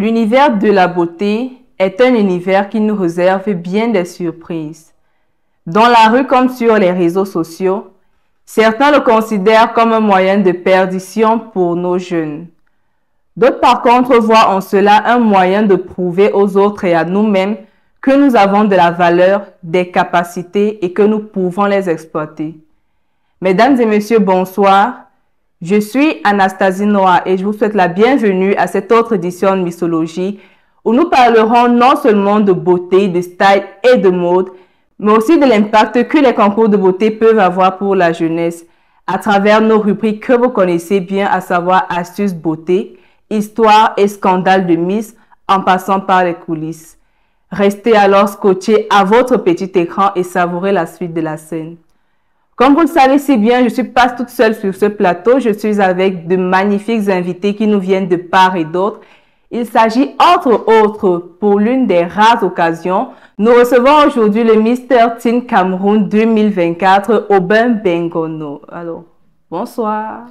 L'univers de la beauté est un univers qui nous réserve bien des surprises. Dans la rue comme sur les réseaux sociaux, certains le considèrent comme un moyen de perdition pour nos jeunes. D'autres par contre voient en cela un moyen de prouver aux autres et à nous-mêmes que nous avons de la valeur, des capacités et que nous pouvons les exploiter. Mesdames et messieurs, bonsoir. Je suis Anastasie Noah et je vous souhaite la bienvenue à cette autre édition de Missologie où nous parlerons non seulement de beauté, de style et de mode, mais aussi de l'impact que les concours de beauté peuvent avoir pour la jeunesse à travers nos rubriques que vous connaissez bien, à savoir astuces beauté, histoire et scandale de Miss en passant par les coulisses. Restez alors scotchés à votre petit écran et savourez la suite de la scène. Comme vous le savez si bien, je ne suis pas toute seule sur ce plateau. Je suis avec de magnifiques invités qui nous viennent de part et d'autre. Il s'agit entre autres, pour l'une des rares occasions, nous recevons aujourd'hui le Mr. Teen Cameroun 2024, Aubin Bengono. Alors, bonsoir.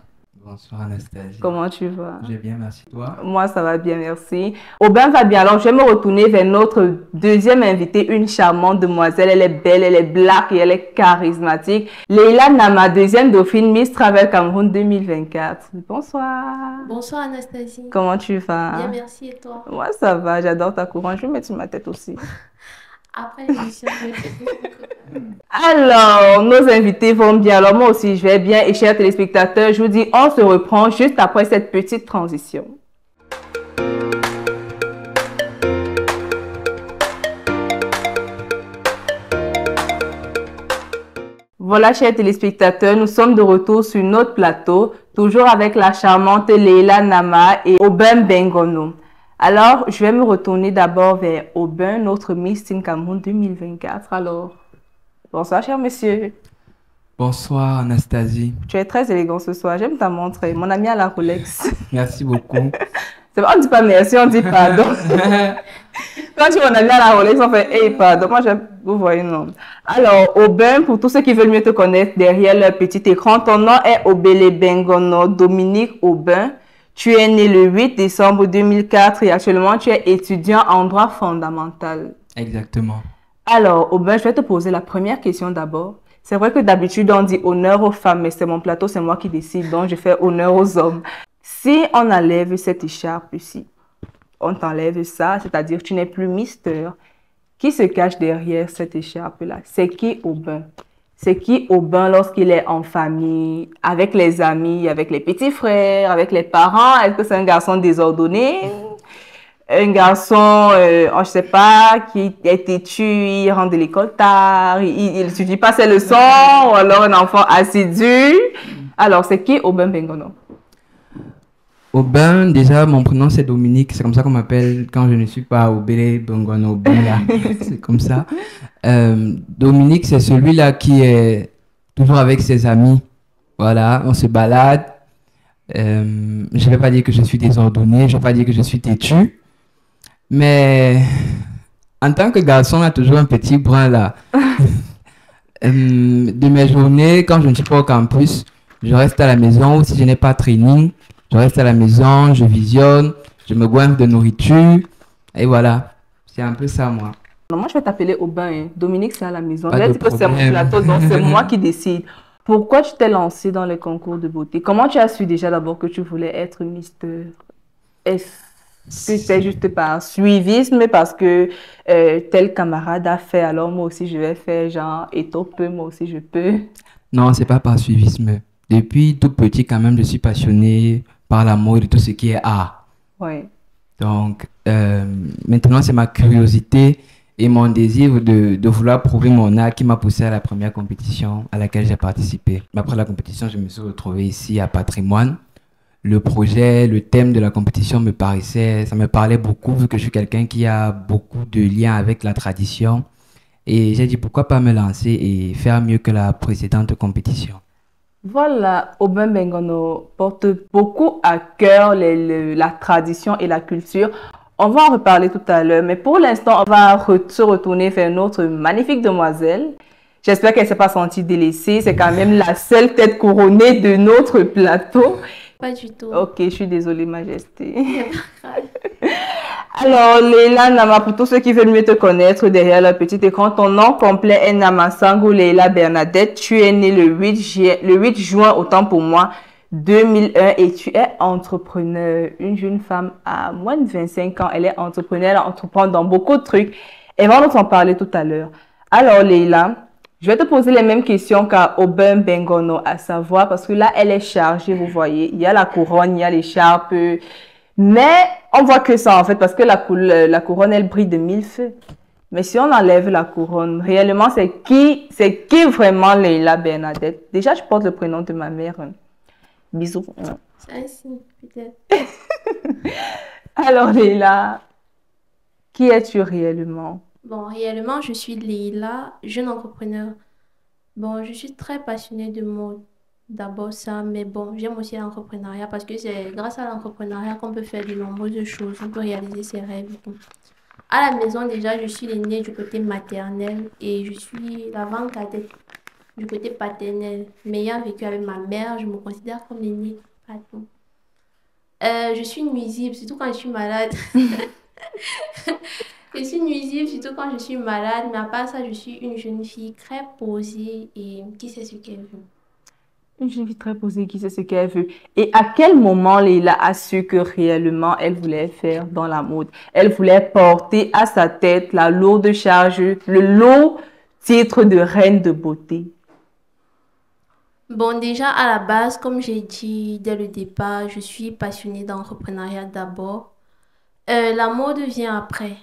Bonsoir Anastasie. Comment tu vas? Je vais bien, merci. Toi? Moi, ça va bien, merci. Aubin va bien. Alors, je vais me retourner vers notre deuxième invitée, une charmante demoiselle. Elle est belle, elle est black et elle est charismatique. Leila Nama, deuxième dauphine Miss Travel Cameroun 2024. Bonsoir. Bonsoir Anastasie. Comment tu vas? Bien, merci. Et toi? Moi, ça va. J'adore ta couronne. Je vais mettre sur ma tête aussi. Après l'émission, Alors, nos invités vont bien. Alors, moi aussi, je vais bien. Et chers téléspectateurs, je vous dis, on se reprend juste après cette petite transition. Voilà, chers téléspectateurs, nous sommes de retour sur notre plateau, toujours avec la charmante Leila Nama et Aubin Bengono. Alors, je vais me retourner d'abord vers Aubin, notre Miss Teen Cameroun 2024. Alors, bonsoir, cher monsieur. Bonsoir Anastasie. Tu es très élégant ce soir. J'aime ta montre. Mon ami à la Rolex. Merci beaucoup. C'est vrai, on ne dit pas merci, on dit pardon. Quand tu es mon ami à la Rolex, on fait hey, pardon. Moi, vous voyez, non. Alors, Aubin, pour tous ceux qui veulent mieux te connaître derrière leur petit écran, ton nom est Obele Bengono Dominique Aubin. Tu es né le 8 décembre 2004 et actuellement, tu es étudiant en droit fondamental. Exactement. Alors, Aubin, je vais te poser la première question d'abord. C'est vrai que d'habitude, on dit honneur aux femmes, mais c'est mon plateau, c'est moi qui décide, donc je fais honneur aux hommes. Si on enlève cette écharpe ici, on t'enlève ça, c'est-à-dire que tu n'es plus Mister, qui se cache derrière cette écharpe-là? C'est qui Aubin? C'est qui Aubin lorsqu'il est en famille, avec les amis, avec les petits frères, avec les parents? Est-ce que c'est un garçon désordonné? Un garçon, je sais pas, qui est têtu, il rentre de l'école tard, il ne suffit pas ses leçons, ou alors un enfant assidu. Alors, c'est qui Aubin Bengono? Aubin, déjà, mon prénom c'est Dominique, c'est comme ça qu'on m'appelle quand je ne suis pas Obele Bengono Aubin, là. C'est comme ça. Dominique, c'est celui-là qui est toujours avec ses amis. Voilà, on se balade. Je ne vais pas dire que je suis désordonné, je ne vais pas dire que je suis têtu. Mais en tant que garçon, il y a toujours un petit brin là. De mes journées, quand je ne suis pas au campus, je reste à la maison. Ou si je n'ai pas training, je reste à la maison, je visionne, je me goinfre de nourriture. Et voilà, c'est un peu ça moi. Non, moi, je vais t'appeler Aubin. Hein. Dominique, c'est à la maison. Pas Je vais de dire que c'est mon problème. plateau, donc c'est moi qui décide. Pourquoi tu t'es lancé dans le concours de beauté? Comment tu as su déjà d'abord que tu voulais être Mister? Est-ce que c'est juste par suivisme, mais parce que tel camarade a fait, alors moi aussi je vais faire genre, et toi peux, moi aussi je peux. Non, c'est pas par suivisme. Depuis tout petit, quand même, je suis passionné par la mode et tout ce qui est art. Ouais. Donc, maintenant, c'est ma curiosité et mon désir de vouloir prouver mon art qui m'a poussé à la première compétition à laquelle j'ai participé. Après la compétition, je me suis retrouvé ici à Patrimoine. Le projet, le thème de la compétition ça me parlait beaucoup vu que je suis quelqu'un qui a beaucoup de liens avec la tradition. Et j'ai dit pourquoi pas me lancer et faire mieux que la précédente compétition. Voilà, Aubin Bengono porte beaucoup à cœur la tradition et la culture. On va en reparler tout à l'heure, mais pour l'instant, on va se retourner vers notre magnifique demoiselle. J'espère qu'elle ne s'est pas sentie délaissée. C'est quand même la seule tête couronnée de notre plateau. Pas du tout. Ok, je suis désolée, Majesté. Alors, Leila Nama, pour tous ceux qui veulent mieux te connaître derrière le petit écran, ton nom complet est Namasango Leila Bernadette. Tu es née le 8 juin, autant pour moi, 2001 et tu es entrepreneur. Une jeune femme à moins de 25 ans, elle est entrepreneur, elle entreprend dans beaucoup de trucs. Elle va nous en parler tout à l'heure. Alors, Leila, je vais te poser les mêmes questions qu'à Aubin Bengono, à savoir, parce que là, elle est chargée, vous voyez. Il y a la couronne, il y a l'écharpe, mais on voit que ça, en fait, parce que la couronne, elle brille de mille feux. Mais si on enlève la couronne, réellement, c'est qui vraiment Leila Bernadette? Déjà, je porte le prénom de ma mère. Bisous. C'est ainsi, peut-être. Alors, Leila, qui es-tu réellement? Bon, réellement, je suis Leila, jeune entrepreneur. Bon, je suis très passionnée de mode. D'abord ça, mais bon, j'aime aussi l'entrepreneuriat parce que c'est grâce à l'entrepreneuriat qu'on peut faire de nombreuses choses, on peut réaliser ses rêves et tout. À la maison, déjà, je suis l'aînée du côté maternel et je suis l'avant cadette du côté paternel. Mais ayant vécu avec ma mère, je me considère comme l'aînée. Pardon. Je suis nuisible, surtout quand je suis malade. Je suis nuisible, surtout quand je suis malade, mais à part ça, je suis une jeune fille très posée et qui sait ce qu'elle veut. Une jeune fille très posée qui sait ce qu'elle veut. Et à quel moment Leila a su que réellement elle voulait faire dans la mode? Elle voulait porter à sa tête la lourde charge, le lourd titre de reine de beauté. Bon, déjà à la base, comme j'ai dit dès le départ, je suis passionnée d'entrepreneuriat d'abord. La mode vient après.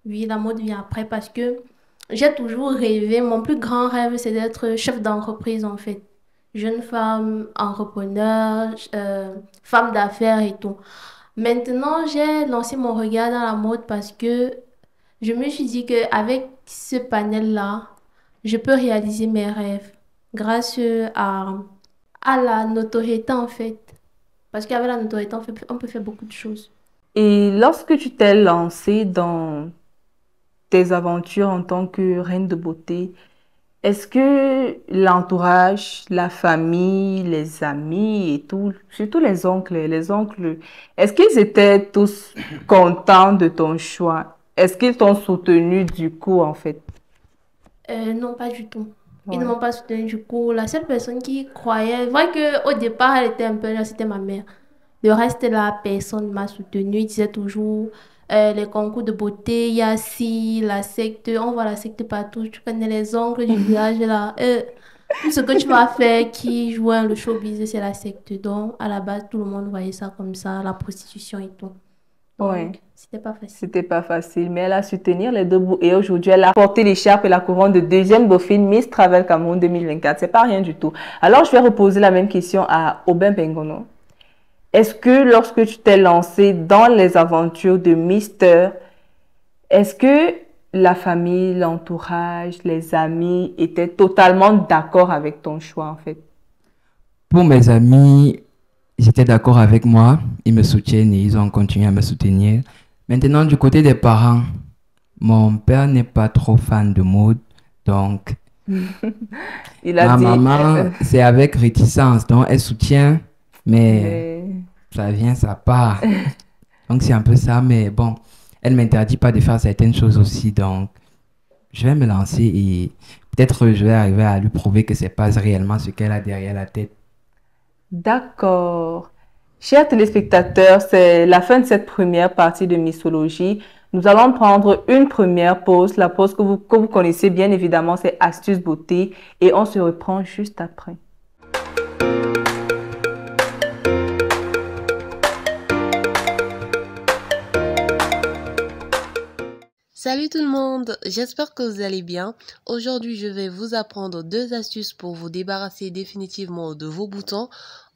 Oui, la mode vient après parce que j'ai toujours rêvé, mon plus grand rêve, c'est d'être chef d'entreprise en fait. Jeune femme, entrepreneur, femme d'affaires et tout. Maintenant, j'ai lancé mon regard dans la mode parce que je me suis dit qu'avec ce panel-là, je peux réaliser mes rêves grâce à la notoriété en fait. Parce qu'avec la notoriété, on peut faire beaucoup de choses. Et lorsque tu t'es lancée dans tes aventures en tant que reine de beauté, est-ce que l'entourage, la famille, les amis et tout, surtout les oncles, est-ce qu'ils étaient tous contents de ton choix? Est-ce qu'ils t'ont soutenu du coup, en fait? Non, pas du tout. Ils ne Ouais. m'ont pas soutenu du coup. La seule personne qui croyait, voyez qu'au départ, elle était un peu là, c'était ma mère. Le reste, la personne m'a soutenue. Il disait toujours les concours de beauté, il y a si, la secte, on voit la secte partout. Tu connais les oncles du village là. Tout ce que tu vas faire qui joue le showbiz, c'est la secte. Donc, à la base, tout le monde voyait ça comme ça, la prostitution et tout. Ouais. Donc, c'était pas facile. C'était pas facile, mais elle a su tenir les deux bouts. Et aujourd'hui, elle a porté l'écharpe et la couronne de deuxième dauphine Miss Travel Cameroun 2024. C'est pas rien du tout. Alors, je vais reposer la même question à Aubin Bengono. Est-ce que lorsque tu t'es lancé dans les aventures de Mister, est-ce que la famille, l'entourage, les amis étaient totalement d'accord avec ton choix, en fait? Pour mes amis, ils étaient d'accord avec moi. Ils me soutiennent et ils ont continué à me soutenir. Maintenant, du côté des parents, mon père n'est pas trop fan de mode. Donc, Il a ma dit, maman, c'est avec réticence. Donc, elle soutient, mais mais ça vient, ça part. Donc, c'est un peu ça. Mais bon, elle ne m'interdit pas de faire certaines choses aussi. Donc, je vais me lancer et peut-être je vais arriver à lui prouver que c'est pas réellement ce qu'elle a derrière la tête. d'accord. Chers téléspectateurs, c'est la fin de cette première partie de Missologie. Nous allons prendre une première pause. La pause que vous connaissez bien évidemment, c'est Astuce Beauté. Et on se reprend juste après. Salut tout le monde, j'espère que vous allez bien. Aujourd'hui, je vais vous apprendre 2 astuces pour vous débarrasser définitivement de vos boutons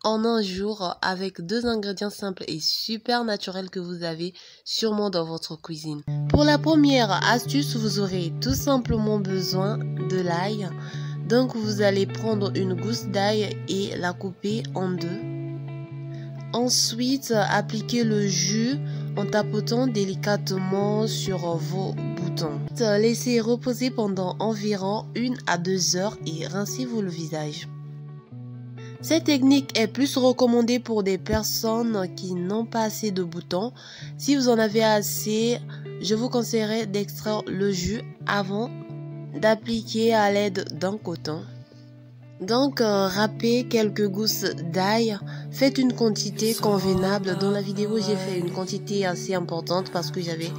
en un jour avec 2 ingrédients simples et super naturels que vous avez sûrement dans votre cuisine. Pour la première astuce, vous aurez tout simplement besoin de l'ail. Donc, vous allez prendre une gousse d'ail et la couper en 2. Ensuite, appliquez le jus en tapotant délicatement sur vos boutons. Laissez reposer pendant environ 1 à 2 heures et rincez-vous le visage. Cette technique est plus recommandée pour des personnes qui n'ont pas assez de boutons. Si vous en avez assez, je vous conseillerais d'extraire le jus avant d'appliquer à l'aide d'un coton. Donc, râpez quelques gousses d'ail, faites une quantité convenable. Dans la vidéo, j'ai fait une quantité assez importante parce que j'avais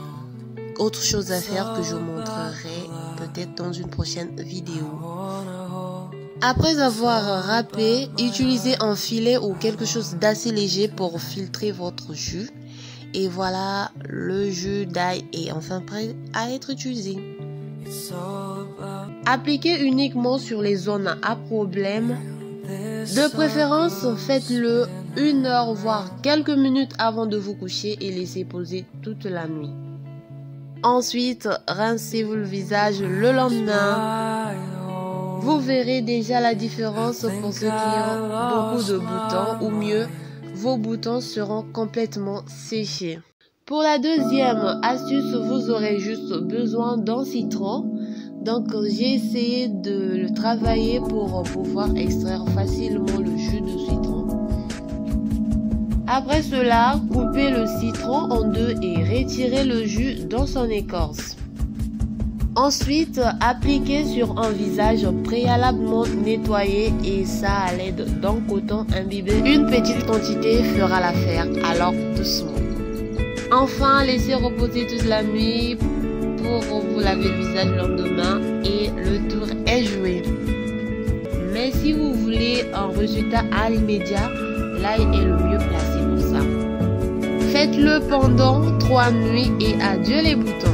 autre chose à faire que je vous montrerai peut-être dans une prochaine vidéo. Après avoir râpé, utilisez un filet ou quelque chose d'assez léger pour filtrer votre jus. Et voilà, le jus d'ail est enfin prêt à être utilisé. Appliquez uniquement sur les zones à problème. De préférence, faites-le 1 heure voire quelques minutes avant de vous coucher et laissez poser toute la nuit. Ensuite, rincez-vous le visage le lendemain. Vous verrez déjà la différence pour ceux qui ont beaucoup de boutons, ou mieux, vos boutons seront complètement séchés. Pour la deuxième astuce, vous aurez juste besoin d'un citron. Donc j'ai essayé de le travailler pour pouvoir extraire facilement le jus de citron. Après cela, coupez le citron en deux et retirez le jus dans son écorce. Ensuite, appliquez sur un visage préalablement nettoyé et ça à l'aide d'un coton imbibé. Une petite quantité fera l'affaire, alors doucement. Enfin, laissez reposer toute la nuit pour vous laver le visage le lendemain et le tour est joué. Mais si vous voulez un résultat à l'immédiat, l'ail est le mieux placé pour ça. Faites-le pendant 3 nuits et adieu les boutons.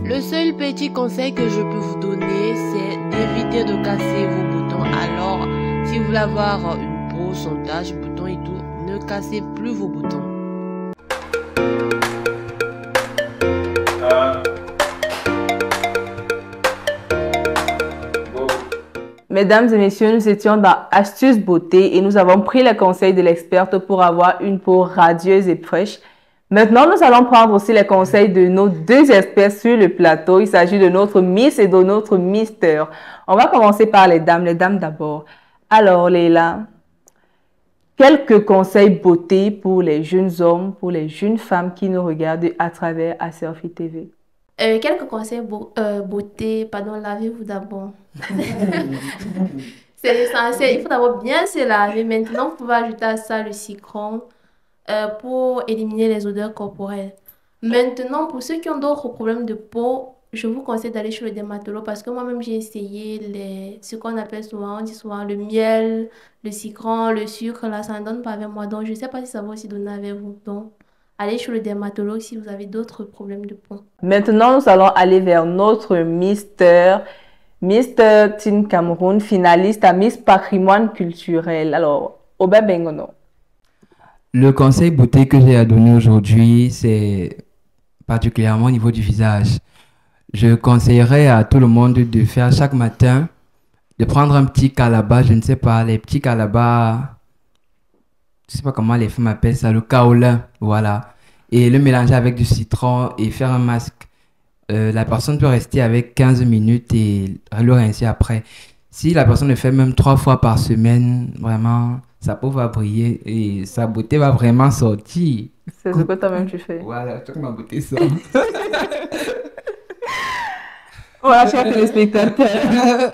Le seul petit conseil que je peux vous donner, c'est d'éviter de casser vos boutons. Alors, si vous voulez avoir une peau sans taches, boutons et tout, ne cassez plus vos boutons. Mesdames et messieurs, nous étions dans Astuces Beauté et nous avons pris les conseils de l'experte pour avoir une peau radieuse et fraîche. Maintenant, nous allons prendre aussi les conseils de nos 2 experts sur le plateau. Il s'agit de notre Miss et de notre Mister. On va commencer par les dames d'abord. Alors, Leila, quelques conseils beauté pour les jeunes hommes, pour les jeunes femmes qui nous regardent à travers Aserfi TV. Quelques conseils beauté, pardon, lavez-vous d'abord. C'est l'essentiel, il faut d'abord bien se laver. Maintenant, vous pouvez ajouter à ça le citron pour éliminer les odeurs corporelles. Maintenant, pour ceux qui ont d'autres problèmes de peau, je vous conseille d'aller chez le dermatologue parce que moi-même j'ai essayé ce qu'on appelle souvent, on dit souvent le miel, le citron, le sucre, là ça ne donne pas avec moi. Donc je ne sais pas si ça va aussi donner avec vous. Donc allez chez le dermatologue si vous avez d'autres problèmes de peau. Maintenant, nous allons aller vers notre Mister Tin Cameroun, finaliste à Miss Patrimoine Culturel. Alors, Oba Bengono. Le conseil beauté que j'ai à donner aujourd'hui, c'est particulièrement au niveau du visage. Je conseillerais à tout le monde de faire chaque matin, de prendre un petit calaba, je ne sais pas, les petits calabas, je ne sais pas comment les femmes appellent ça, le kaolin, voilà. Et le mélanger avec du citron et faire un masque. La personne peut rester avec 15 minutes et le rincer après. Si la personne le fait même 3 fois par semaine, vraiment, sa peau va briller et sa beauté va vraiment sortir. C'est ce que toi-même tu fais. Voilà, toute ma beauté sort. Voilà, chers téléspectateurs.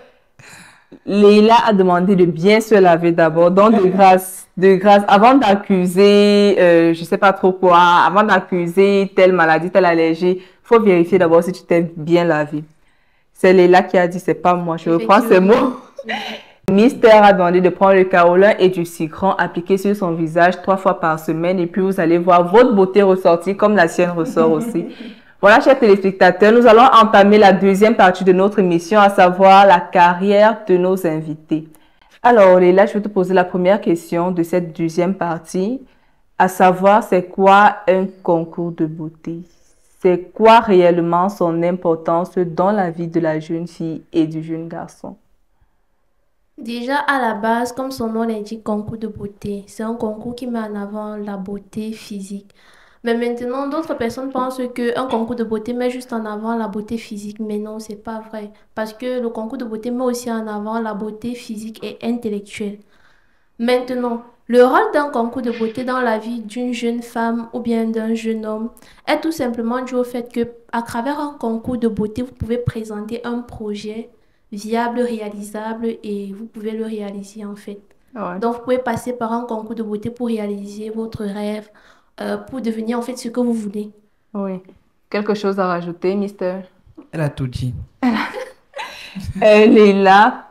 Leila a demandé de bien se laver d'abord. Donc, de grâce, avant d'accuser, je ne sais pas trop quoi, avant d'accuser telle maladie, telle allergie, il faut vérifier d'abord si tu t'es bien lavé. C'est Leila qui a dit, c'est pas moi. Je reprends ces mots. Mister a demandé de prendre le kaolin et du citron appliqué sur son visage 3 fois par semaine et puis vous allez voir votre beauté ressortir comme la sienne ressort aussi. Voilà, chers téléspectateurs, nous allons entamer la deuxième partie de notre émission, à savoir la carrière de nos invités. Alors, Léla, je vais te poser la première question de cette deuxième partie, à savoir, c'est quoi un concours de beauté? C'est quoi réellement son importance dans la vie de la jeune fille et du jeune garçon? Déjà, à la base, comme son nom l'indique, concours de beauté, c'est un concours qui met en avant la beauté physique. Mais maintenant, d'autres personnes pensent qu'un concours de beauté met juste en avant la beauté physique. Mais non, c'est pas vrai. Parce que le concours de beauté met aussi en avant la beauté physique et intellectuelle. Maintenant, le rôle d'un concours de beauté dans la vie d'une jeune femme ou bien d'un jeune homme est tout simplement dû au fait que, à travers un concours de beauté, vous pouvez présenter un projet viable, réalisable et vous pouvez le réaliser en fait. Ouais. Donc, vous pouvez passer par un concours de beauté pour réaliser votre rêve, pour devenir en fait ce que vous voulez. Oui. Quelque chose à rajouter, Mister? Elle a tout dit. Leila,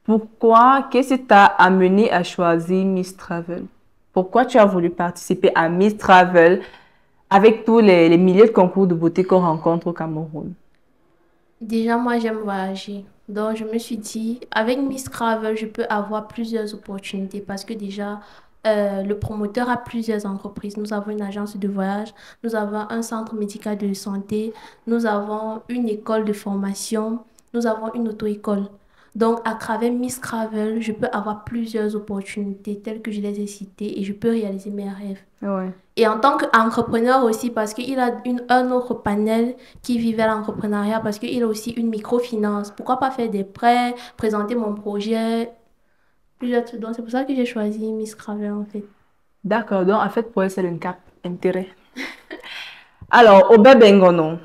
pourquoi, qu'est-ce qui t'a amené à choisir Miss Travel? Pourquoi tu as voulu participer à Miss Travel avec tous les milliers de concours de beauté qu'on rencontre au Cameroun? Déjà, moi, j'aime voyager. Donc, je me suis dit, avec Miss Travel, je peux avoir plusieurs opportunités parce que déjà, le promoteur a plusieurs entreprises. Nous avons une agence de voyage, nous avons un centre médical de santé, nous avons une école de formation, nous avons une auto-école. Donc, à travers Miss Travel, je peux avoir plusieurs opportunités telles que je les ai citées et je peux réaliser mes rêves. Ouais. Et en tant qu'entrepreneur aussi, parce qu'il a un autre panel qui vivait l'entrepreneuriat, parce qu'il a aussi une microfinance. Pourquoi pas faire des prêts, présenter mon projet, plusieurs trucs. Donc, c'est pour ça que j'ai choisi Miss Travel, en fait. D'accord, donc en fait, pour elle, c'est le cap intérêt. Alors, Aubert Bengono,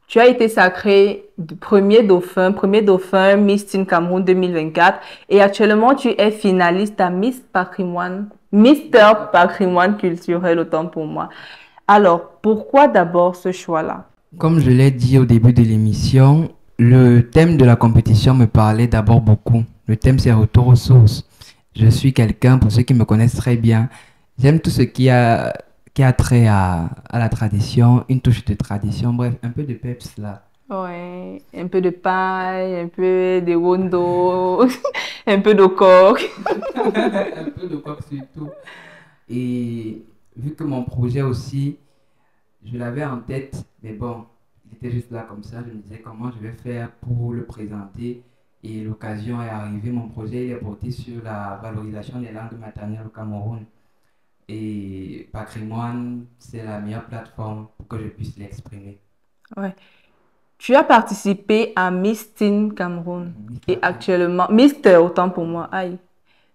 tu as été sacré premier dauphin Miss Teen Cameroun 2024 et actuellement tu es finaliste à Miss Patrimoine, Mister Patrimoine culturel, autant pour moi. Alors, pourquoi d'abord ce choix-là? Comme je l'ai dit au début de l'émission, le thème de la compétition me parlait d'abord beaucoup. Le thème, c'est retour aux sources. Je suis quelqu'un, pour ceux qui me connaissent très bien, j'aime tout ce qui a trait à la tradition, une touche de tradition, bref, un peu de peps là. Ouais, un peu de paille, un peu de wondo, un peu de coq. Un peu de quoi surtout. Et vu que mon projet aussi, je l'avais en tête, mais bon, il était juste là comme ça. Je me disais comment je vais faire pour le présenter. Et l'occasion est arrivée. Mon projet il est porté sur la valorisation des langues maternelles au Cameroun. Et Patrimoine, c'est la meilleure plateforme pour que je puisse l'exprimer. Ouais. Tu as participé à Miss Teen Cameroun et actuellement, Mister, autant pour moi, aïe.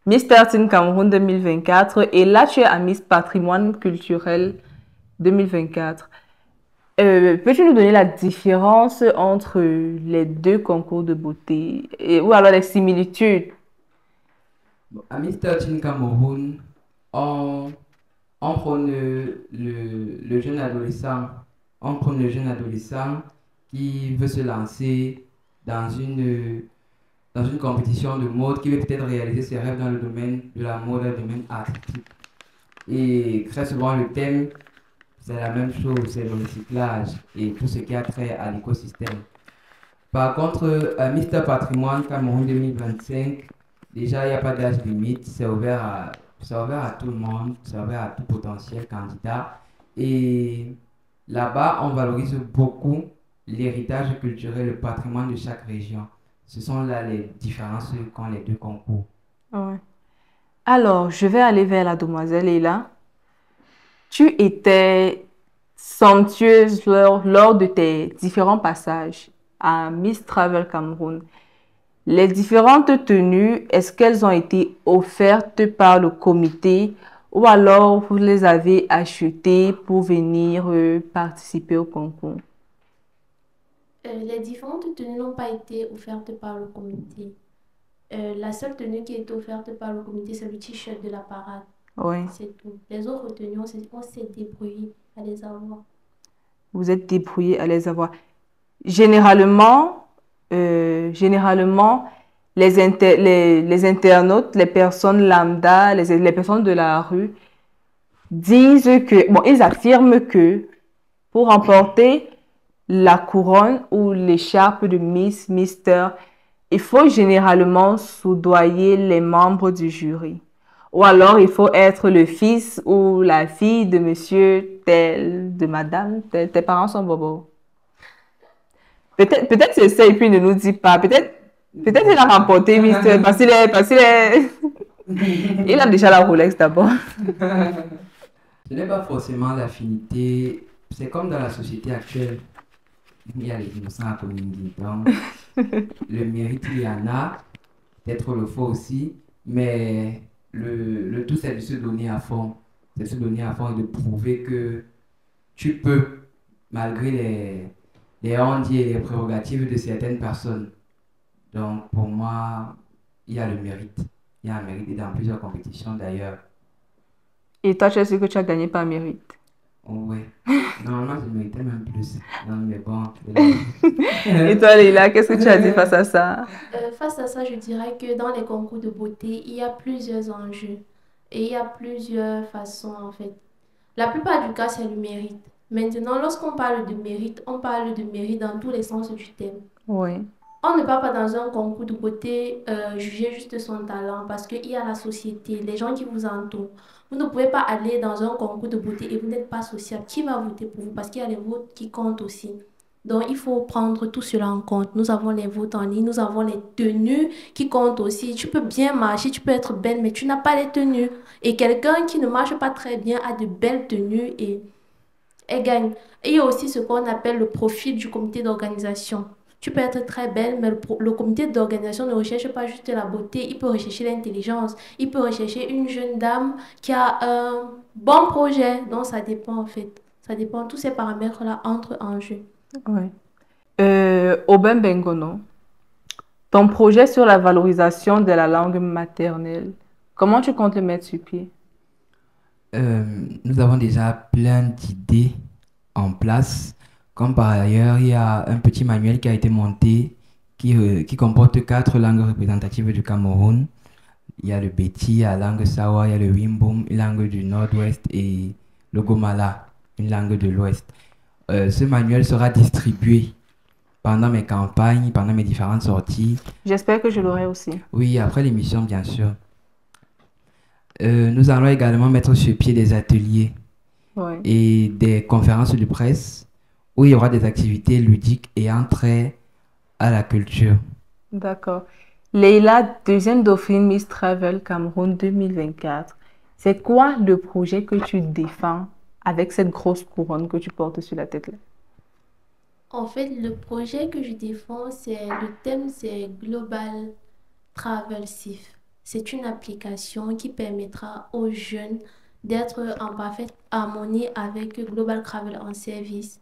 Mister Teen Cameroun 2024 et là tu es à Miss Patrimoine culturel 2024. Peux-tu nous donner la différence entre les deux concours de beauté ou alors les similitudes? Bon, à Mister Teen Cameroun, on prône le jeune adolescent. On prône le jeune adolescent qui veut se lancer dans une compétition de mode, qui veut peut-être réaliser ses rêves dans le domaine de la mode, dans le domaine artistique. Et très souvent, le thème, c'est la même chose, c'est le recyclage et tout ce qui a trait à l'écosystème. Par contre, à Mister Patrimoine Cameroun 2025, déjà, il n'y a pas d'âge limite, c'est ouvert à tout le monde, c'est ouvert à tout potentiel candidat. Et là-bas, on valorise beaucoup l'héritage culturel, le patrimoine de chaque région. Ce sont là les différences qu'ont les deux concours. Ouais. Alors, je vais aller vers la demoiselle Leila. Tu étais somptueuse lors de tes différents passages à Miss Travel Cameroun. Les différentes tenues, est-ce qu'elles ont été offertes par le comité ou alors vous les avez achetées pour venir participer au concours? Les différentes tenues n'ont pas été offertes par le comité. La seule tenue qui a été offerte par le comité, c'est le t-shirt de la parade. Oui. C'est tout. Les autres tenues, on s'est débrouillé à les avoir. Vous êtes débrouillé à les avoir. Généralement, les internautes, les personnes lambda, les personnes de la rue disent que, bon, ils affirment que pour remporter la couronne ou l'écharpe de Miss, Mister, il faut généralement soudoyer les membres du jury. Ou alors, il faut être le fils ou la fille de monsieur tel, de madame tel. Tes parents sont bobos. Peut-être c'est ça et puis ne nous dit pas. Peut-être il a remporté Mister parce qu'il est... Il a déjà la Rolex d'abord. Ce n'est pas forcément l'affinité. C'est comme dans la société actuelle. Il y a les innocents à communiquer. Donc, le mérite, il y en a. Peut-être le faux aussi. Mais le tout, c'est de se donner à fond. C'est de se donner à fond et de prouver que tu peux, malgré les hontes et les prérogatives de certaines personnes. Donc, pour moi, il y a le mérite. Il y a un mérite et dans plusieurs compétitions d'ailleurs. Et toi, tu es sûr que tu as gagné par mérite? Oh, oui. Normalement, je méritais même plus. Non, mais bon. Et toi, Leila, qu'est-ce que tu as dit face à ça? Face à ça, je dirais que dans les concours de beauté, il y a plusieurs enjeux et il y a plusieurs façons en fait. La plupart du cas, c'est le mérite. Maintenant, lorsqu'on parle de mérite, on parle de mérite dans tous les sens du terme. Oui. On ne part pas dans un concours de beauté juger juste son talent parce qu'il y a la société, les gens qui vous entourent. Vous ne pouvez pas aller dans un concours de beauté et vous n'êtes pas sociable. Qui va voter pour vous? Parce qu'il y a les votes qui comptent aussi. Donc, il faut prendre tout cela en compte. Nous avons les votes en ligne, nous avons les tenues qui comptent aussi. Tu peux bien marcher, tu peux être belle, mais tu n'as pas les tenues. Et quelqu'un qui ne marche pas très bien a de belles tenues et gagne. Et il y a aussi ce qu'on appelle le profil du comité d'organisation. Tu peux être très belle, mais le comité d'organisation ne recherche pas juste la beauté, il peut rechercher l'intelligence, il peut rechercher une jeune dame qui a un bon projet. Donc, ça dépend en fait. Ça dépend, tous ces paramètres-là entrent en jeu. Oui. Aubin Bengono, ton projet sur la valorisation de la langue maternelle, comment tu comptes le mettre sur pied? Nous avons déjà plein d'idées en place. Comme par ailleurs, il y a un petit manuel qui a été monté qui comporte 4 langues représentatives du Cameroun. Il y a le Beti, il y a la langue Sawa, il y a le Wimbum, une langue du Nord-Ouest, et le Gomala, une langue de l'Ouest. Ce manuel sera distribué pendant mes campagnes, pendant mes différentes sorties. J'espère que je l'aurai aussi. Oui, après l'émission, bien sûr. Nous allons également mettre sur pied des ateliers Ouais. et des conférences de presse où il y aura des activités ludiques et un trait à la culture. D'accord. Leila, deuxième dauphine Miss Travel Cameroun 2024. C'est quoi le projet que tu défends avec cette grosse couronne que tu portes sur la tête là? En fait, le projet que je défends, le thème, c'est Global Travel Safe. C'est une application qui permettra aux jeunes d'être en parfaite harmonie avec Global Travel en service,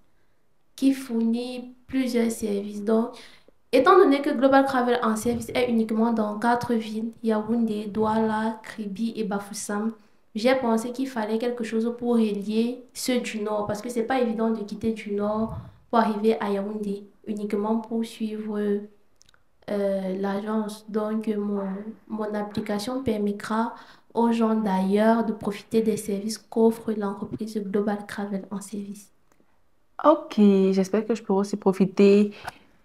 qui fournit plusieurs services. Donc, étant donné que Global Travel en service est uniquement dans 4 villes, Yaoundé, Douala, Kribi et Bafoussam, j'ai pensé qu'il fallait quelque chose pour relier ceux du Nord, parce que c'est pas évident de quitter du Nord pour arriver à Yaoundé, uniquement pour suivre l'agence. Donc, mon application permettra aux gens d'ailleurs de profiter des services qu'offre l'entreprise Global Travel en service. Ok, j'espère que je pourrai aussi profiter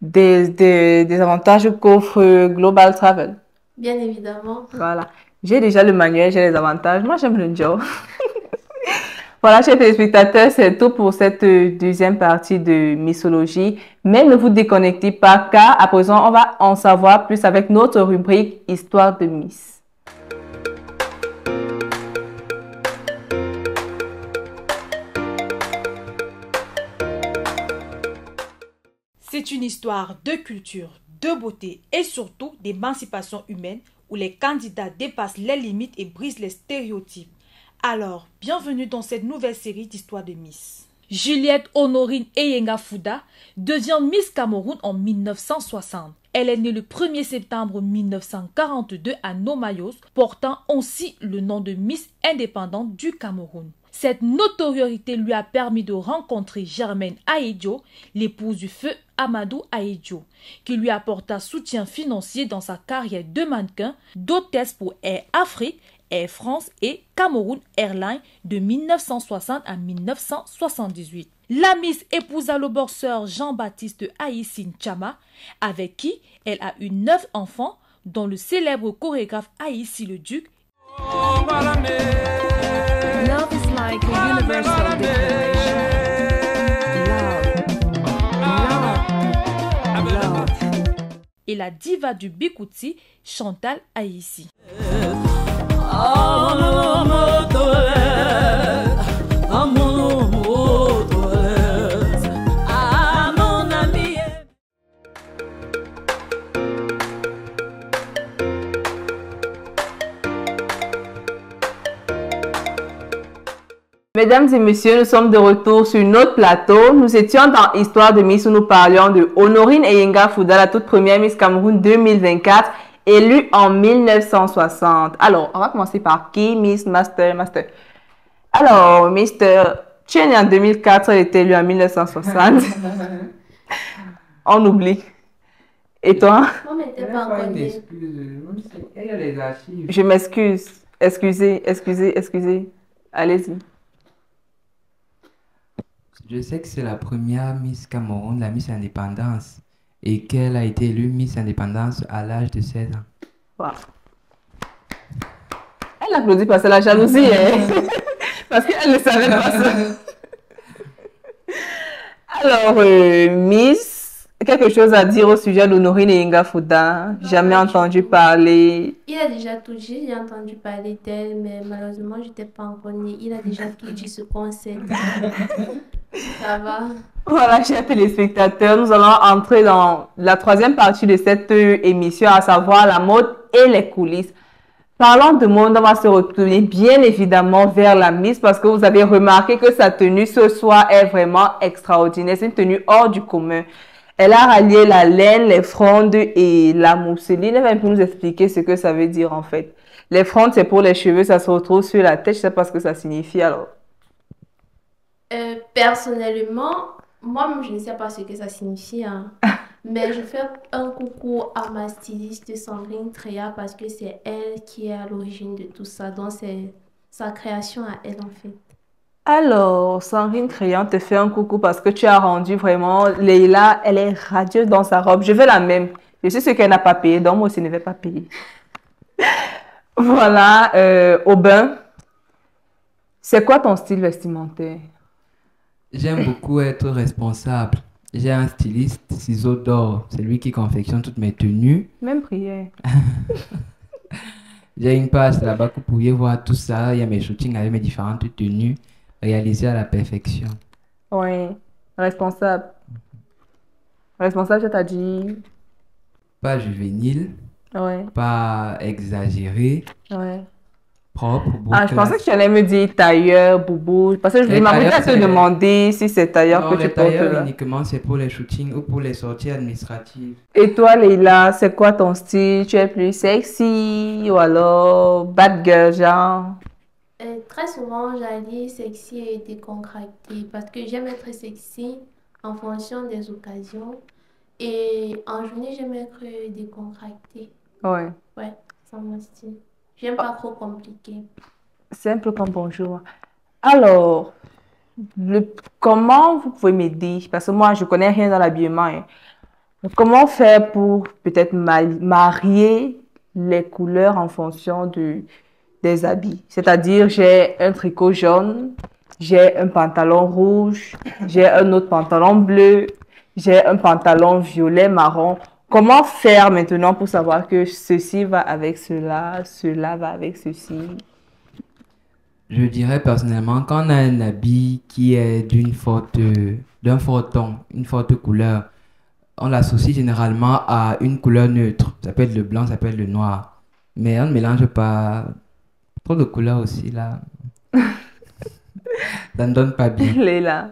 des avantages qu'offre Global Travel. Bien évidemment. Voilà. J'ai déjà le manuel, j'ai les avantages. Moi, j'aime le job. Voilà, chers téléspectateurs, c'est tout pour cette deuxième partie de Missologie. Mais ne vous déconnectez pas, car à présent, on va en savoir plus avec notre rubrique Histoire de Miss. C'est une histoire de culture, de beauté et surtout d'émancipation humaine où les candidats dépassent les limites et brisent les stéréotypes. Alors, bienvenue dans cette nouvelle série d'histoires de Miss. Juliette Honorine Eyenga Fouda devient Miss Cameroun en 1960. Elle est née le 1er septembre 1942 à Nomayos, portant aussi le nom de Miss indépendante du Cameroun. Cette notoriété lui a permis de rencontrer Germaine Aïdjo, l'épouse du feu Amadou Aïdjo, qui lui apporta soutien financier dans sa carrière de mannequin, d'hôtesse pour Air Afrique, Air France et Cameroun Airlines de 1960 à 1978. La Miss épousa le boxeur Jean-Baptiste Haïssine Chama, avec qui elle a eu 9 enfants, dont le célèbre chorégraphe Haïssi le Duc. Love is like a universal declaration. Love. Et la diva du Bikouti, Chantal Haïssi. Mesdames et messieurs, nous sommes de retour sur notre plateau. Nous étions dans Histoire de Miss où nous parlions de Honorine Eyenga Fouda, la toute première Miss Cameroun 2024, élue en 1960. Alors, on va commencer par qui? Miss, Master. Alors, Mister, tu es né en 2004, elle était élue en 1960. On oublie. Et toi? Moi, mais t'es pas encore né. Il y a les archives. Je m'excuse. Excusez. Allez-y. Je sais que c'est la première Miss Cameroun, la Miss Indépendance, et qu'elle a été élue Miss Indépendance à l'âge de 16 ans. Wow. Elle applaudit parce que la jalousie, hein? Parce qu'elle ne savait pas ça. Alors, Miss, quelque chose à dire au sujet d'Honorine Eyenga Fouda? Jamais entendu parler. Il a déjà tout dit, j'ai entendu parler d'elle, mais malheureusement, je n'étais pas encore née. Il a déjà tout dit ce qu'on sait. Ça va. Voilà, chers téléspectateurs, nous allons entrer dans la troisième partie de cette émission, à savoir la mode et les coulisses. Parlant de mode, on va se retourner bien évidemment vers la Miss parce que vous avez remarqué que sa tenue ce soir est vraiment extraordinaire. C'est une tenue hors du commun. Elle a rallié la laine, les frondes et la mousseline. Elle va un peu nous expliquer ce que ça veut dire en fait. Les frondes, c'est pour les cheveux, ça se retrouve sur la tête. Je ne sais pas ce que ça signifie alors. Personnellement, moi-même, je ne sais pas ce que ça signifie, hein. Mais je fais un coucou à ma styliste Sandrine Treya parce que c'est elle qui est à l'origine de tout ça. Donc, c'est sa création à elle, en fait. Alors, Sandrine Crayon te fait un coucou parce que tu as rendu vraiment Leila, elle est radieuse dans sa robe. Je veux la même. Je sais ce qu'elle n'a pas payé, donc moi aussi ne vais pas payer. Voilà, Aubin, c'est quoi ton style vestimentaire? J'aime beaucoup être responsable. J'ai un styliste, Ciseaux d'or, c'est lui qui confectionne toutes mes tenues. Même prière. J'ai une page là-bas que vous pourriez voir tout ça. Il y a mes shootings avec mes différentes tenues réalisées à la perfection. Oui, responsable. Responsable, je t'ai dit. Pas juvénile, Ouais, pas exagéré, ouais. propre, beau Ah, je pensais que classe. tu allais me dire tailleur, boubou. Parce que je Les m'apprêtais à tailleurs, te c'est- demander si c'est tailleur Non, que tu les portes tailleurs là. uniquement c'est pour les shootings ou pour les sorties administratives. Et toi, Leila, c'est quoi ton style? Tu es plus sexy ou alors bad girl, genre? Très souvent, j'allie sexy et décontracté parce que j'aime être sexy en fonction des occasions. Et en journée, j'aime être décontracté. Ouais. Ouais, c'est mon style. J'aime pas trop compliqué. Simple comme bonjour. Alors, comment vous pouvez m'aider? Parce que moi, je connais rien dans l'habillement, hein. Comment faire pour peut-être marier les couleurs en fonction des habits? C'est-à-dire, j'ai un tricot jaune, j'ai un pantalon rouge, j'ai un autre pantalon bleu, j'ai un pantalon violet, marron. Comment faire maintenant pour savoir que ceci va avec cela, cela va avec ceci? Je dirais personnellement, quand on a un habit qui est d'un fort ton, une forte couleur, on l'associe généralement à une couleur neutre. Ça peut être le blanc, ça peut être le noir. Mais on ne mélange pas trop de couleurs aussi là. Ça ne donne pas bien. Leila.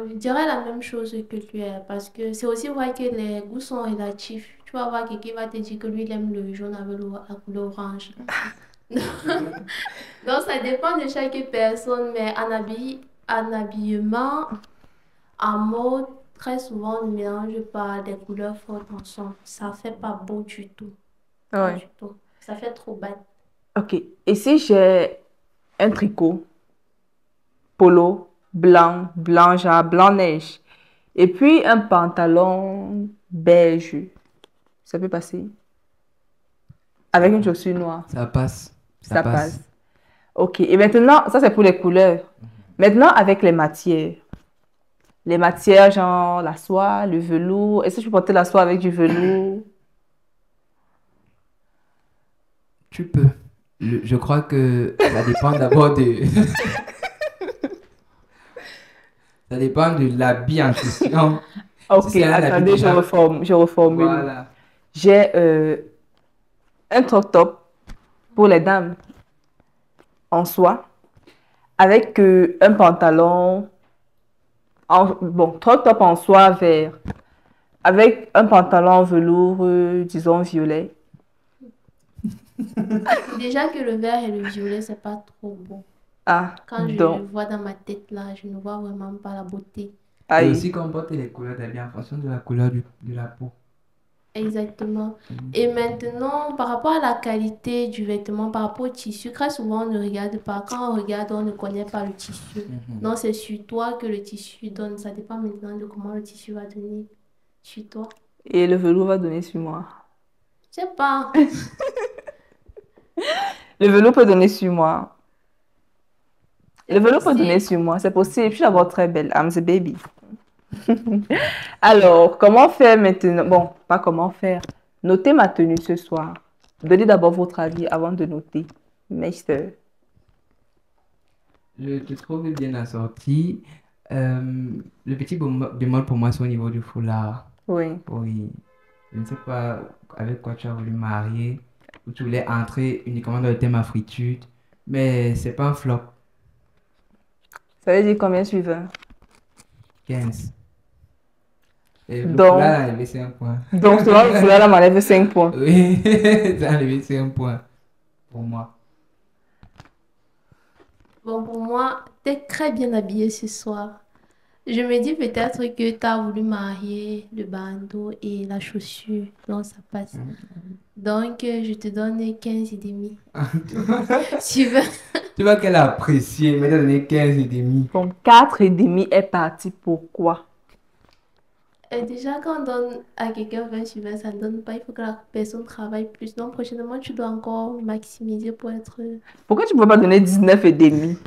Je dirais la même chose que tu es parce que c'est aussi vrai que les goûts sont relatifs. Tu vas voir quelqu'un qui va te dire que lui, il aime le jaune avec la couleur orange. Donc, ça dépend de chaque personne, mais en habillement, en mode, très souvent, on ne mélange pas des couleurs fortes ensemble. Ça fait pas beau du tout. Pas Ouais. du tout. Ça fait trop bad. Ok. Et si j'ai un tricot, polo, blanc genre blanc neige, et puis un pantalon beige, ça peut passer? Avec une chaussure noire, Ça passe. ça passe. Ok. Et maintenant, ça c'est pour les couleurs. Maintenant, avec les matières. Les matières, genre la soie, le velours. Est-ce que tu peux porter la soie avec du velours? Tu peux. Je crois que ça dépend d'abord de... Ça dépend de l'habit en question. Ok, c'est un habit attendez, déjà- je reformule. Voilà. J'ai un crop top pour les dames en soie avec un pantalon, bon, crop top en soie vert, avec un pantalon en velours, disons violet. Déjà que le vert et le violet, c'est pas trop beau. Ah, Quand je donc, le vois dans ma tête là, je ne vois vraiment pas la beauté. Et aïe. aussi comporte les couleurs d'habits en fonction de la couleur de la peau. Exactement. Et maintenant, par rapport à la qualité du vêtement, par rapport au tissu, très souvent on ne regarde pas. Quand on regarde, on ne connaît pas le tissu. Non, c'est sur toi que le tissu donne. Ça dépend maintenant de comment le tissu va donner sur toi. Et le velours va donner sur moi. Je sais pas. Le velours peut donner sur moi. C'est Le velours peut donner possible. sur moi, c'est possible. Je suis d'abord très belle. I'm the baby. Alors, comment faire maintenant? Bon, pas comment faire. Notez ma tenue ce soir. Donnez d'abord votre avis avant de noter. Meister. Je te trouve bien assorti. Le petit bémol pour moi, c'est au niveau du foulard. Oui. Oui. Je ne sais pas avec quoi tu as voulu marier, ou tu voulais entrer uniquement dans le thème afritude, mais c'est pas un flop. Ça veut dire combien suivant? 15. Et le Donc, foulard a enlevé 5 points. donc cela, le foulard là m'enlève 5 points. Oui, ça a enlevé 5 points pour moi. Bon, pour moi, t'es très bien habillée ce soir. Je me dis peut-être que tu as voulu marier le bandeau et la chaussure. Donc, ça passe. Donc, je te donne 15 et demi. Si tu veux. Tu vois qu'elle a apprécié, mais elle a donné 15 et demi. Donc, 4 et demi est parti. Pourquoi? Déjà, quand on donne à quelqu'un 20 sur 20, ça ne donne pas. Il faut que la personne travaille plus. Donc, prochainement, tu dois encore maximiser pour être. Pourquoi tu ne peux pas donner 19 et demi?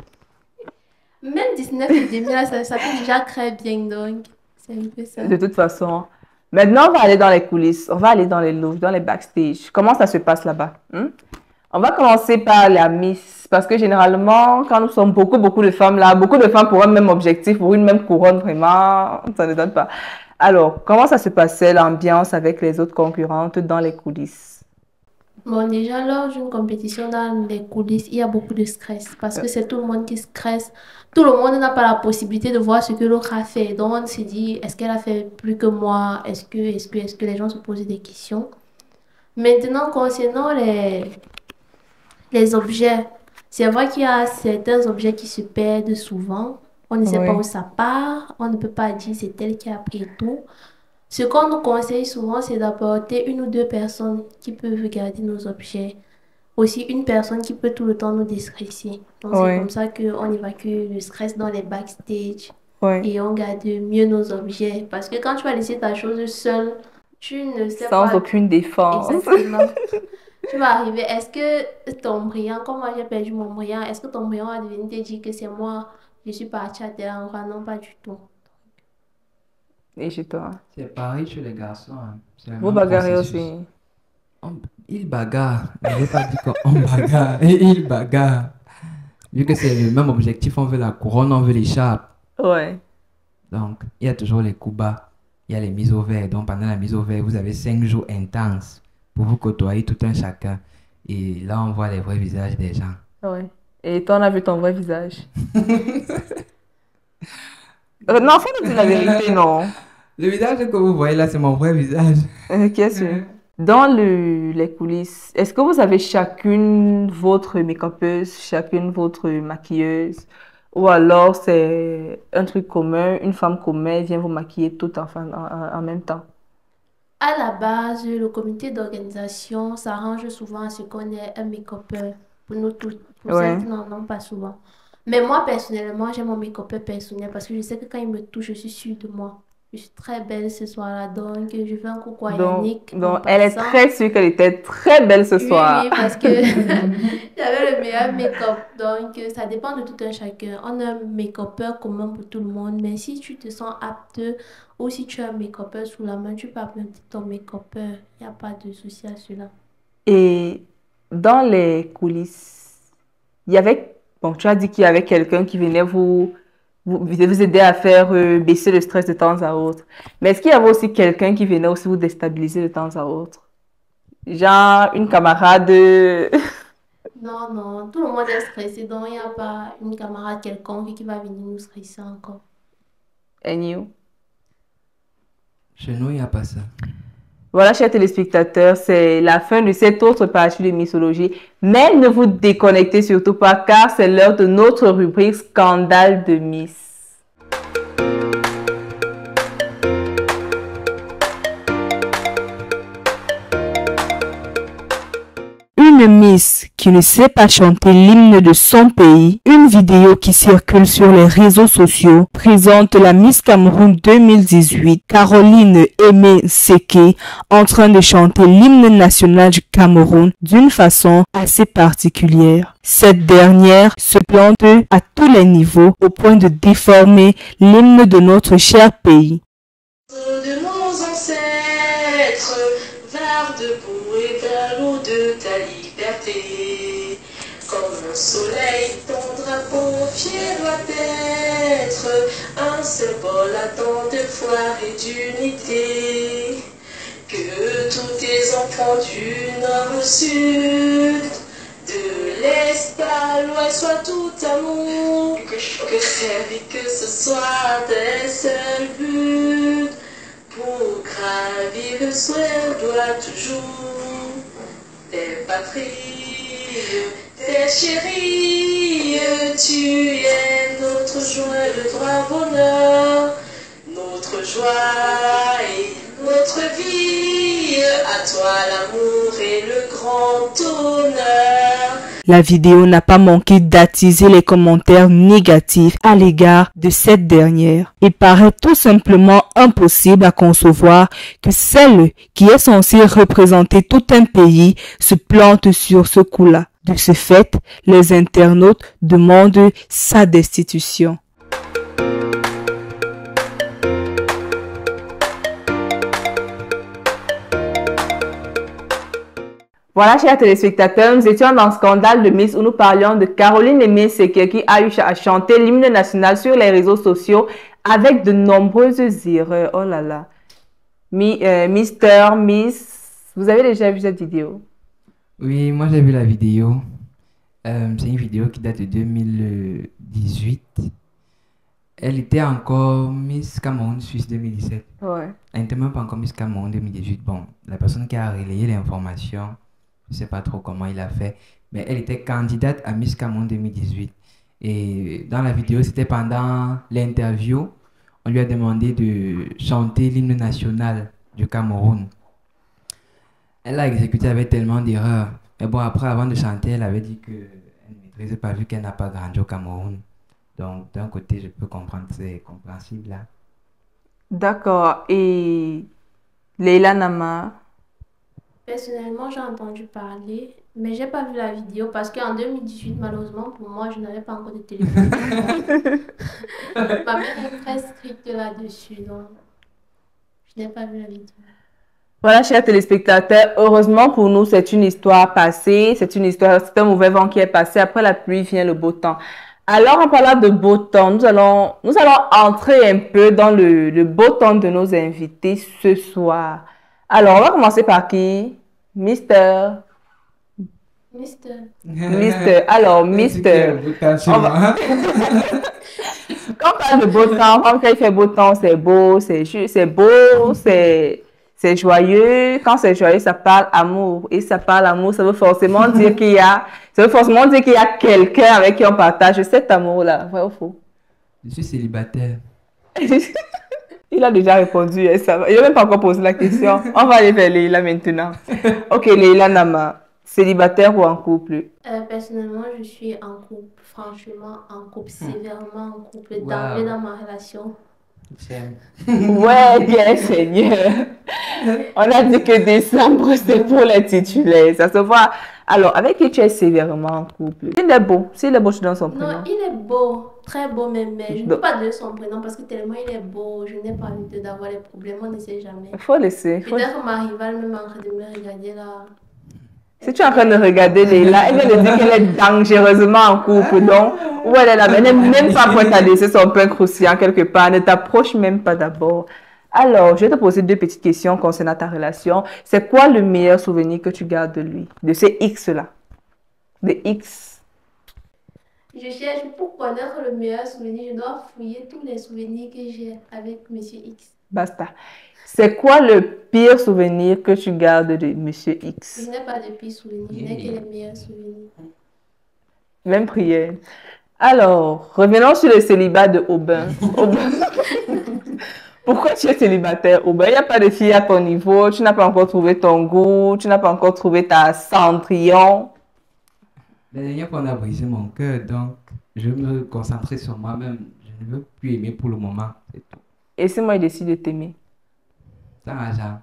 Même 19 et demi, là, ça fait déjà très bien. Donc, c'est un peu ça. De toute façon. Maintenant, on va aller dans les coulisses. On va aller dans les loges, dans les backstage. Comment ça se passe là-bas? On va commencer par la Miss. Parce que généralement, quand nous sommes beaucoup de femmes là, beaucoup de femmes pour un même objectif, pour une même couronne, vraiment, ça ne donne pas. Alors, comment ça se passait l'ambiance avec les autres concurrentes dans les coulisses? Bon, déjà, lors d'une compétition dans les coulisses, il y a beaucoup de stress parce que c'est tout le monde qui stresse. Tout le monde n'a pas la possibilité de voir ce que l'autre a fait. Donc, on se dit, est-ce qu'elle a fait plus que moi? Est-ce que les gens se posent des questions? Maintenant, concernant les objets, c'est vrai qu'il y a certains objets qui se perdent souvent. On ne sait pas Oui. où ça part. On ne peut pas dire c'est elle qui a pris tout. Ce qu'on nous conseille souvent, c'est d'apporter une ou deux personnes qui peuvent garder nos objets. Aussi, une personne qui peut tout le temps nous déstresser. Donc, c'est Oui. comme ça qu'on évacue le stress dans les backstage Oui. et on garde mieux nos objets. Parce que quand tu vas laisser ta chose seule, tu ne sais Sans pas aucune défense. exactement. Tu vas arriver, est-ce que ton brillant, comme moi j'ai perdu mon brillant, est-ce que ton brillant va venir te dire que c'est moi, je suis partie à tel endroit? Non, pas du tout. Et chez toi? C'est pareil chez les garçons, hein. C'est le Vous même bagarrez processus. aussi. Il bagarre. Je n'ai pas dit qu'on bagarre. Et il bagarre. Vu que c'est le même objectif, on veut la couronne, on veut l'écharpe. Ouais. Donc, il y a toujours les coups bas. Il y a les mises au vert. Donc, pendant la mise au vert, vous avez 5 jours intenses pour vous côtoyer tout un chacun. Et là, on voit les vrais visages des gens. Ouais. Et toi, on a vu ton vrai visage. Non, faut nous dire la vérité, non. Le visage que vous voyez là, c'est mon vrai visage. Qu'est-ce que... Dans les coulisses, est-ce que vous avez chacune votre make-upeuse, chacune votre maquilleuse? Ou alors c'est un truc commun, une femme commune vient vous maquiller tout en même temps? À la base, le comité d'organisation s'arrange souvent à ce qu'on ait un make-upper pour nous tous, pour Ouais. celles qui n'en ont pas souvent. Mais moi, personnellement, j'ai mon make-upper personnel parce que je sais que quand il me touche, je suis sûre de moi. Je suis très belle ce soir-là, donc je fais un coucou à Yannick en Donc elle est passant. très sûre qu'elle était très belle ce Oui, soir. oui, parce que j'avais le meilleur make-up. Donc, ça dépend de tout un chacun. On a un make-upper commun pour tout le monde. Mais si tu te sens apte ou si tu as un make-upper sous la main, tu peux appeler ton make-upper. Il n'y a pas de souci à cela. Et dans les coulisses, il y avait, bon, tu as dit qu'il y avait quelqu'un qui venait vous aider à faire baisser le stress de temps à autre. Mais est-ce qu'il y avait aussi quelqu'un qui venait aussi vous déstabiliser de temps à autre? Genre une camarade. Non, non, tout le monde est stressé, donc il n'y a pas une camarade quelconque qui va venir nous stresser encore. And you? Chez nous, il n'y a pas ça. Voilà, chers téléspectateurs, c'est la fin de cette autre partie de Mixologie. Mais ne vous déconnectez surtout pas car c'est l'heure de notre rubrique Scandale de Miss. Une Miss qui ne sait pas chanter l'hymne de son pays, une vidéo qui circule sur les réseaux sociaux présente la Miss Cameroun 2018, Caroline Aimé Seke, en train de chanter l'hymne national du Cameroun d'une façon assez particulière. Cette dernière se plante à tous les niveaux au point de déformer l'hymne de notre cher pays. De nos ancêtres, vers debout et vers l'eau de ta liberté. Comme le soleil, ton drapeau fier doit être un symbole ardent de foi et d'unité. Que tous tes enfants du nord au sud, de l'est à l'ouest soient tout amour. Que cette vie, que ce soit tes seuls buts. Pour gravir le soir doit toujours tes patries, tes chéris, tu es notre joie, le droit bonheur, notre joie et notre vie, à toi l'amour et le grand honneur. La vidéo n'a pas manqué d'attiser les commentaires négatifs à l'égard de cette dernière. Il paraît tout simplement impossible à concevoir que celle qui est censée représenter tout un pays se plante sur ce coup-là. De ce fait, les internautes demandent sa destitution. Voilà, chers téléspectateurs, nous étions dans le scandale de Miss où nous parlions de Caroline Aimé Seke qui a eu à chanter l'hymne national sur les réseaux sociaux avec de nombreuses erreurs. Oh là là. Mister, Miss, vous avez déjà vu cette vidéo? Oui, moi j'ai vu la vidéo. C'est une vidéo qui date de 2018. Elle était encore Miss Cameroun Suisse 2017. Ouais. Elle n'était même pas encore Miss Cameroun 2018. Bon, la personne qui a relayé l'information, je ne sais pas trop comment il a fait, mais elle était candidate à Miss Cameroun 2018. Et dans la vidéo, c'était pendant l'interview, on lui a demandé de chanter l'hymne national du Cameroun. Elle l'a exécuté avec tellement d'erreurs. Mais bon, après, avant de chanter, elle avait dit qu'elle ne maîtrisait pas vu qu'elle n'a pas grandi au Cameroun. Donc, d'un côté, je peux comprendre, c'est compréhensible là. D'accord. Et Leila Nama? Personnellement, j'ai entendu parler, mais j'ai pas vu la vidéo parce qu'en 2018, malheureusement, pour moi, je n'avais pas encore de téléphone. Ma mère est très stricte là-dessus, donc je n'ai pas vu la vidéo. Voilà, chers téléspectateurs, heureusement pour nous, c'est une histoire passée, c'est un mauvais vent qui est passé, après la pluie vient le beau temps. Alors, en parlant de beau temps, nous allons entrer un peu dans le beau temps de nos invités ce soir. Alors, on va commencer par qui? Mister. Alors, Mister. Quand on parle de beau temps, quand il fait beau temps, c'est beau, c'est joyeux. Quand c'est joyeux, ça parle amour. Et ça parle amour, ça veut forcément dire qu'il y a quelqu'un avec qui on partage cet amour-là. Vrai ou faux? Je suis célibataire. Il a déjà répondu. Ça va. Il n'a même pas encore posé la question. On va aller vers Leila maintenant. Ok, Leila Nama. Célibataire ou en couple? Personnellement, je suis en couple, franchement, en couple, sévèrement en couple, Wow. dans ma relation. J'aime. Ouais, bien Seigneur. On a dit que décembre, c'est pour les titulaires. Ça se voit. Alors, avec qui tu es sévèrement en couple? S'il est beau, je donne son prénom. Non, il est beau, très beau même, mais je ne peux pas donner son prénom parce que tellement il est beau, je n'ai pas envie d'avoir des problèmes, on ne sait jamais. Il faut laisser. Peut-être ma rivale même en train de me regarder là. Si tu es en train de regarder Leila, elle vient de dire qu'elle est dangereusement en couple, donc, où elle est là, elle n'est même pas prête à laisser son pain croustillant quelque part, ne t'approche même pas d'abord. Alors, je vais te poser deux petites questions concernant ta relation. C'est quoi le meilleur souvenir que tu gardes de lui, de ces X-là? de X. Je cherche pour connaître le meilleur souvenir. Je dois fouiller tous les souvenirs que j'ai avec Monsieur X. Basta. C'est quoi le pire souvenir que tu gardes de Monsieur X? Je n'ai pas de pire souvenir. Je n'ai que les meilleurs souvenirs. Même prière. Alors, revenons sur le célibat de Aubin. Pourquoi tu es célibataire, Aubin? Il n'y a pas de fille à ton niveau, tu n'as pas encore trouvé ton goût, tu n'as pas encore trouvé ta Cendrillon. La dernière fois, on a brisé mon cœur, donc je veux me concentrer sur moi-même. Je ne veux plus aimer pour le moment, c'est tout. Et si moi, il décide de t'aimer? Sans argent.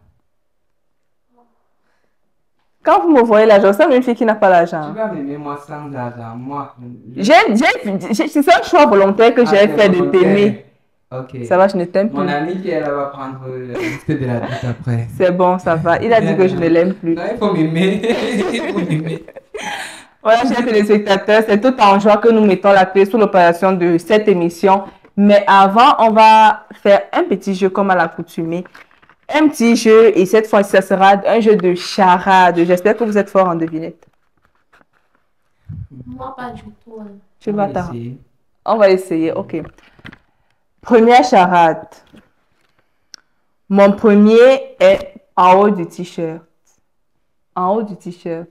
Quand vous me voyez l'argent, c'est une fille qui n'a pas Tu l'argent. vas m'aimer moi sans argent, moi. C'est un choix volontaire que j'ai c'est fait de volontaire. t'aimer. Ok. Ça va, je ne t'aime Mon plus. ami qui est là va prendre la liste de la date après. C'est bon, ça va. Il a dit que je ne l'aime plus. Non, il faut m'aimer. Il faut m'aimer. Voilà, chers téléspectateurs, c'est tout en joie que nous mettons la clé sous l'opération de cette émission. Mais avant, on va faire un petit jeu comme à l'accoutumée. Un petit jeu, et cette fois-ci, ça sera un jeu de charade. J'espère que vous êtes fort en devinette. Moi, pas du tout. Hein. Tu On vas va t'arranger. essayer. On va essayer, ok. Première charade. Mon premier est en haut du t-shirt. En haut du t-shirt.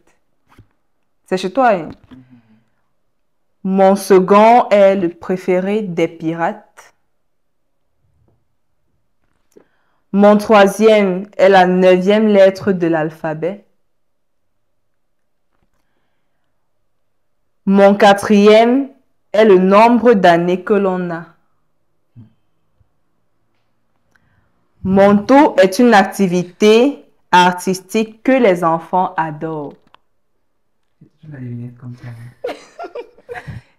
C'est chez toi, hein? Mon second est le préféré des pirates. Mon troisième est la 9e lettre de l'alphabet. Mon quatrième est le nombre d'années que l'on a. Mon tour est une activité artistique que les enfants adorent. Tu vas deviner comme ça.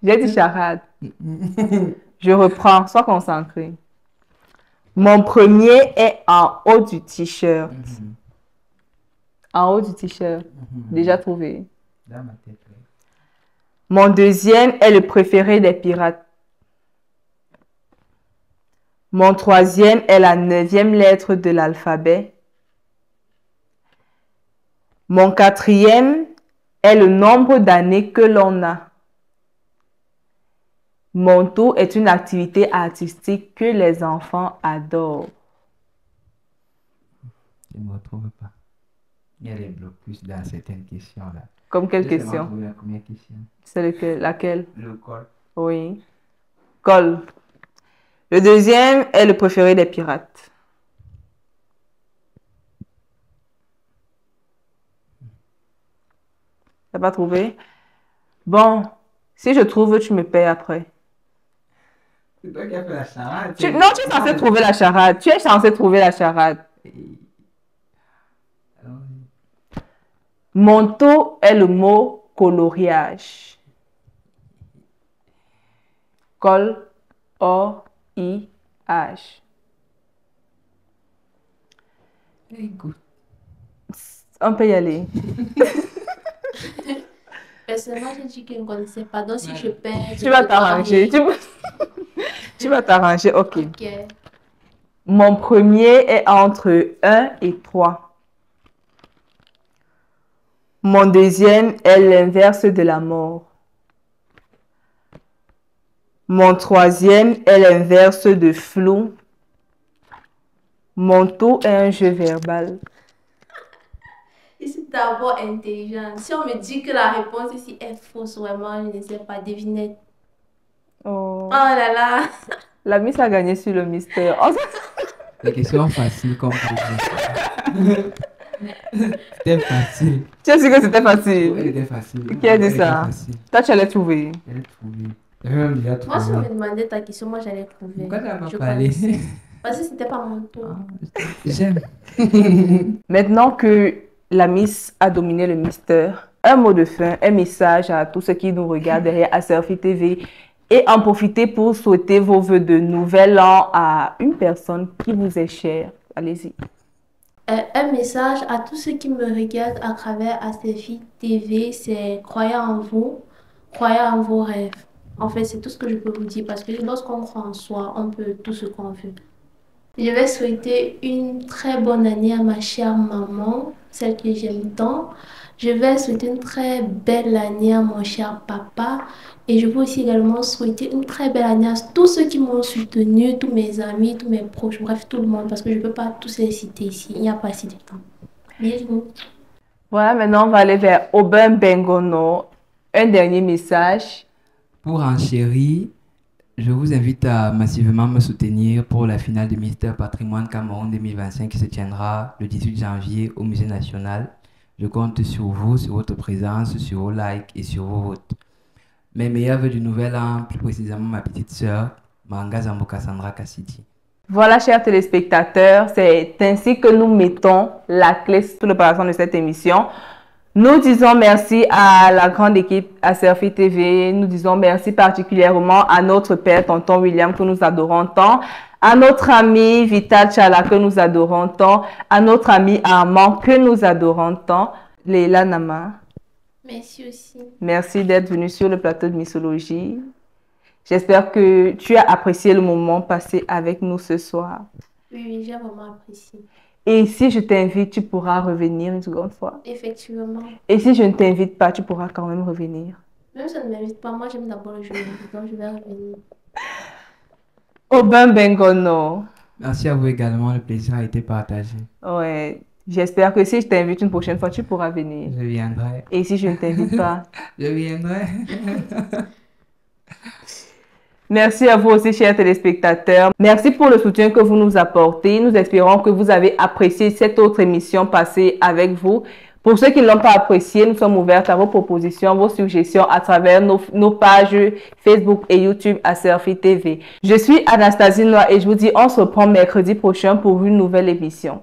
J'ai dit charade. Je reprends, sois concentré. Mon premier est en haut du t-shirt. En haut du t-shirt. Déjà trouvé. Dans ma tête, oui. Mon deuxième est le préféré des pirates. Mon troisième est la 9e lettre de l'alphabet. Mon quatrième est le nombre d'années que l'on a. Mon tour est une activité artistique que les enfants adorent. Je ne me retrouve pas. Il y a des blocus dans certaines questions là. Comme quelle J'ai seulement question? trouvé la première question. C'est laquelle? Le col. Oui. Col. Le deuxième est le préféré des pirates. T'as pas trouvé? Bon, si je trouve, tu me payes après. C'est toi qui as fait la charade. Non, tu es censé trouver la charade. Tu es censé trouver la charade. Manteau est le mot coloriage. Col, O-I-H. Écoute. On peut y aller. Personnellement, j'ai dit que je ne connaissais pas. Donc, si je perds, Tu vas t'arranger. Tu vas t'arranger, ok. Ok. Mon premier est entre 1 et 3. Mon deuxième est l'inverse de la mort. Mon troisième est l'inverse de flou. Mon tour est un jeu verbal. C'est d'abord intelligent. Si on me dit que la réponse ici est fausse, vraiment, je ne sais pas, devinette. Oh. Oh là là. La Miss a gagné sur le mystère. Oh, Les questions faciles comme ça. C'était facile. tu as su que c'était facile. Elle était facile. Qui a dit Elle était ça? facile. Toi, tu allais trouver. Elle a trouvé. J'avais même déjà Moi, si on trouvé. me demandait ta question, moi, j'allais trouver. Pourquoi tu n'as pas Je parlé? connaissais. Parce que c'était pas mon tour. J'aime. Maintenant que la Miss a dominé le mystère, un mot de fin, un message à tous ceux qui nous regardent derrière Aserfi TV et en profiter pour souhaiter vos vœux de nouvel an à une personne qui vous est chère. Allez-y. Un message à tous ceux qui me regardent à travers Aserfi TV, c'est croyez en vous, croyez en vos rêves. En fait, c'est tout ce que je peux vous dire parce que lorsqu'on croit en soi, on peut tout ce qu'on veut. Je vais souhaiter une très bonne année à ma chère maman, celle que j'aime tant. Je vais souhaiter une très belle année à mon cher papa. Et je veux aussi également souhaiter une très belle année à tous ceux qui m'ont soutenu, tous mes amis, tous mes proches, bref, tout le monde, parce que je ne peux pas tous les citer ici. Il n'y a pas assez de temps. Bisous. Voilà, maintenant on va aller vers Aubin Bengono. Un dernier message. Pour enchérir, je vous invite à massivement me soutenir pour la finale de Mister Patrimoine Cameroun 2025 qui se tiendra le 18 janvier au Musée National. Je compte sur vous, sur votre présence, sur vos likes et sur vos votes. Mes meilleurs vœux du nouvel an, plus précisément ma petite sœur, Manga Zambo Cassandra Cassidy. Voilà, chers téléspectateurs, c'est ainsi que nous mettons la clé sur le passant de cette émission. Nous disons merci à la grande équipe à Serfi TV. Nous disons merci particulièrement à notre père, tonton William, que nous adorons tant. À notre ami Vital Chala, que nous adorons tant. À notre ami Armand, que nous adorons tant. Leila Nama. Merci aussi. Merci d'être venu sur le plateau de Mixologie. J'espère que tu as apprécié le moment passé avec nous ce soir. Oui, j'ai vraiment apprécié. Et si je t'invite, tu pourras revenir une seconde fois. Effectivement. Et si je ne t'invite pas, tu pourras quand même revenir. Même si on ne m'invite pas, moi j'aime d'abord le jeu, donc je vais revenir. Aubin Bengono. Merci à vous également, le plaisir a été partagé. Ouais, j'espère que si je t'invite une prochaine fois, tu pourras venir. Je viendrai. Et si je ne t'invite pas? Je viendrai. Merci à vous aussi, chers téléspectateurs. Merci pour le soutien que vous nous apportez. Nous espérons que vous avez apprécié cette autre émission passée avec vous. Pour ceux qui ne l'ont pas apprécié, nous sommes ouverts à vos propositions, vos suggestions à travers nos pages Facebook et YouTube à Serfi TV. Je suis Anastasie Noir et je vous dis on se reprend mercredi prochain pour une nouvelle émission.